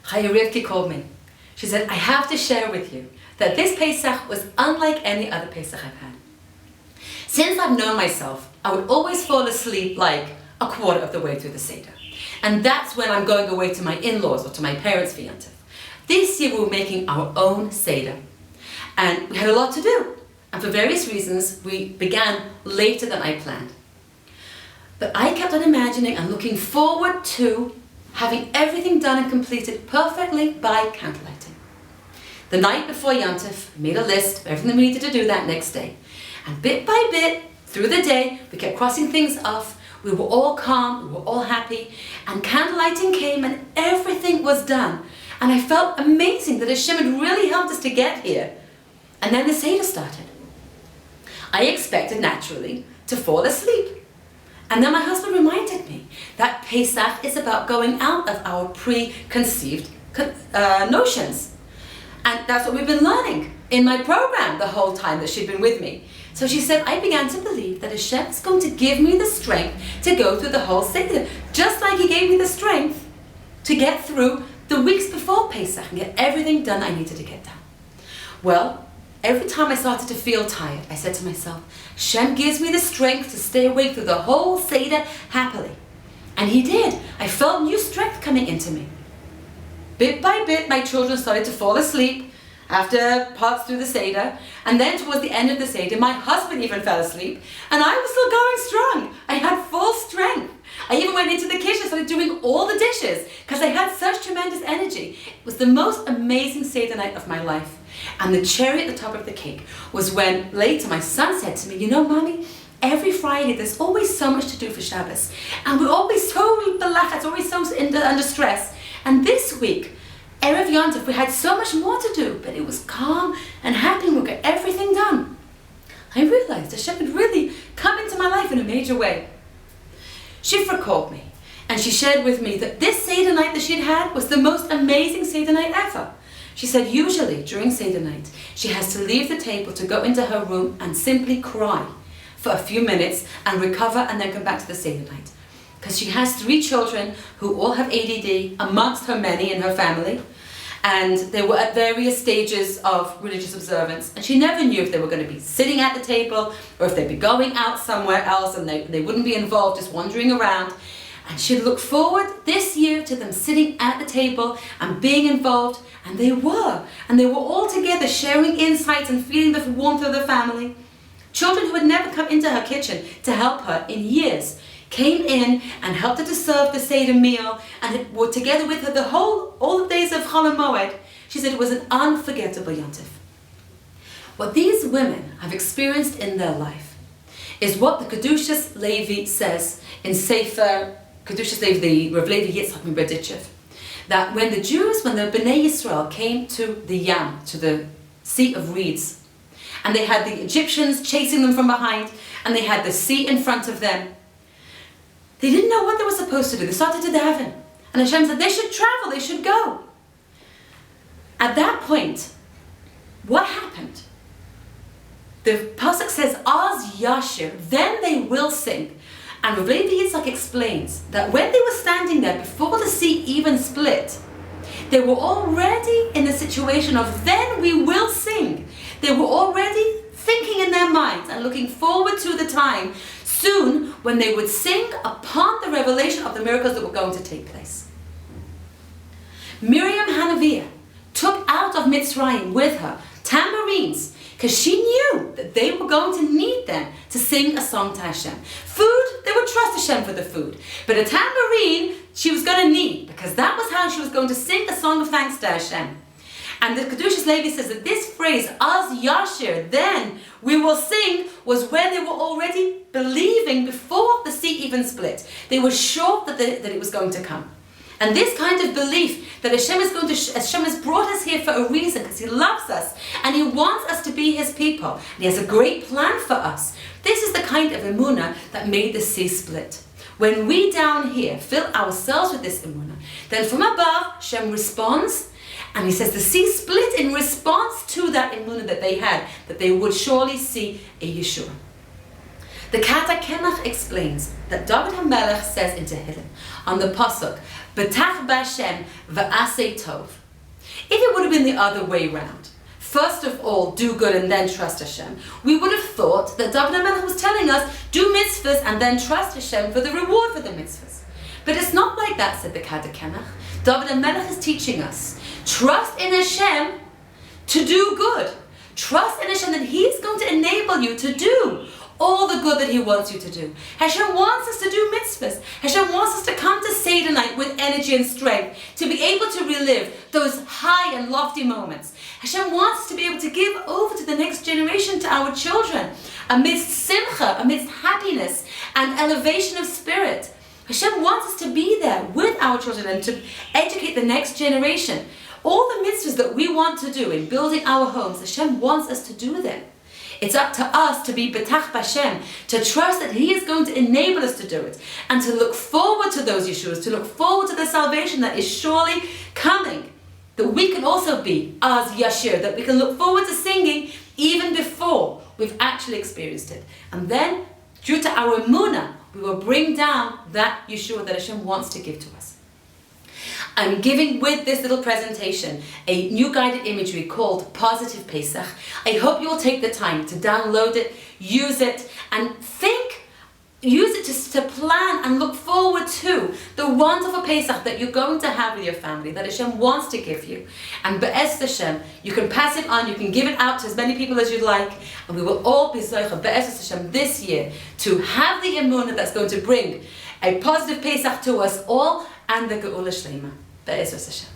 Chaya Rivki called me. She said, I have to share with you that this Pesach was unlike any other Pesach I've had. Since I've known myself, I would always fall asleep like a quarter of the way through the Seder. And that's when I'm going away to my in-laws or to my parents' for Yontif. This year we were making our own Seder. And we had a lot to do. And for various reasons, we began later than I planned. But I kept on imagining and looking forward to having everything done and completed perfectly by candlelighting. The night before Yontif, I made a list of everything that we needed to do that next day. And bit by bit, through the day, we kept crossing things off. We were all calm, we were all happy, and candlelighting came and everything was done. And I felt amazing that Hashem had really helped us to get here. And then the Seder started. I expected, naturally, to fall asleep. And then my husband reminded me that Pesach is about going out of our preconceived notions. And that's what we've been learning in my program the whole time that she'd been with me. So she said, I began to believe that Hashem is going to give me the strength to go through the whole Seder, just like He gave me the strength to get through the weeks before Pesach and get everything done I needed to get done. Well, every time I started to feel tired, I said to myself, Hashem gives me the strength to stay awake through the whole Seder happily. And He did. I felt new strength coming into me. Bit by bit, my children started to fall asleep after parts through the Seder. And then towards the end of the Seder, my husband even fell asleep. And I was still going strong. I had full strength. I even went into the kitchen and started doing all the dishes because I had such tremendous energy. It was the most amazing Seder night of my life. And the cherry at the top of the cake was when later my son said to me, you know, Mommy, every Friday there's always so much to do for Shabbos. And we're always so belachatz, always so under stress. And this week, Erev Yontif, we had so much more to do, but it was calm and happy and we got everything done. I realized Hashem had really come into my life in a major way. Shifra called me and she shared with me that this Seder night that she'd had was the most amazing Seder night ever. She said usually during Seder night, she has to leave the table to go into her room and simply cry for a few minutes and recover and then come back to the Seder night. Because she has 3 children who all have ADD, amongst her many in her family, and they were at various stages of religious observance, and she never knew if they were going to be sitting at the table or if they'd be going out somewhere else and they wouldn't be involved, just wandering around. And she'd look forward this year to them sitting at the table and being involved, and they were all together sharing insights and feeling the warmth of the family. Children who had never come into her kitchen to help her in years came in and helped her to serve the Seder meal and were together with her all the days of Chol Moed. She said it was an unforgettable Yontif. What these women have experienced in their life is what the Kedushas Levi says in Sefer Kedushas Levi, the Rav Levi Yitzchak Berditchev, that when the Bnei Yisrael came to the Yam, to the Sea of Reeds, and they had the Egyptians chasing them from behind, and they had the sea in front of them, they didn't know what they were supposed to do. They started to daven. And Hashem said they should travel, they should go. At that point, what happened? The Pasuk says, Az Yashir, then they will sing. And Rav Levi Yitzchak explains that when they were standing there before the sea even split, they were already in the situation of then we will sing. They were already thinking in their minds and looking forward to the time soon when they would sing upon the revelation of the miracles that were going to take place. Miriam Hanaviah took out of Mitzrayim with her tambourines because she knew that they were going to need them to sing a song to Hashem. Food, they would trust Hashem for the food. But a tambourine, she was going to need because that was how she was going to sing a song of thanks to Hashem. And the Kedushas Levi says that this phrase, Az Yashir, then we will sing, was when they were already believing before the sea even split. They were sure that it was going to come. And this kind of belief that Hashem has brought us here for a reason, because He loves us and He wants us to be His people. And He has a great plan for us. This is the kind of emunah that made the sea split. When we down here fill ourselves with this emunah, then from above Hashem responds. And He says the sea split in response to that emunah that they had, that they would surely see a Yeshua. The Kata explains that David HaMelech says in Tehillim on the pasuk, "B'tach b'Hashem v'asei tov." If it would have been the other way round, first of all, do good and then trust Hashem, we would have thought that David HaMelech was telling us, do mitzvahs and then trust Hashem for the reward for the mitzvahs. But it's not like that, said the Kata. David HaMelech is teaching us, trust in Hashem to do good. Trust in Hashem that He is going to enable you to do all the good that He wants you to do. Hashem wants us to do mitzvahs. Hashem wants us to come to Seder night with energy and strength, to be able to relive those high and lofty moments. Hashem wants us to be able to give over to the next generation, to our children, amidst simcha, amidst happiness and elevation of spirit. Hashem wants us to be there with our children and to educate the next generation. All the mitzvahs that we want to do in building our homes, Hashem wants us to do them. It's up to us to be betach b'Hashem, to trust that He is going to enable us to do it, and to look forward to those Yeshuas, to look forward to the salvation that is surely coming. That we can also be as Yashir, that we can look forward to singing even before we've actually experienced it. And then, due to our emunah, we will bring down that Yeshua that Hashem wants to give to us. I'm giving with this little presentation a new guided imagery called Positive Pesach. I hope you'll take the time to download it, use it, and use it to plan and look forward to the wonderful Pesach that you're going to have with your family, that Hashem wants to give you. And Be'ez Hashem, you can pass it on, you can give it out to as many people as you'd like, and we will all be Zocha Be'ez Hashem this year to have the emunah that's going to bring a positive Pesach to us all and the Geula Shlema. Be'ez Hashem.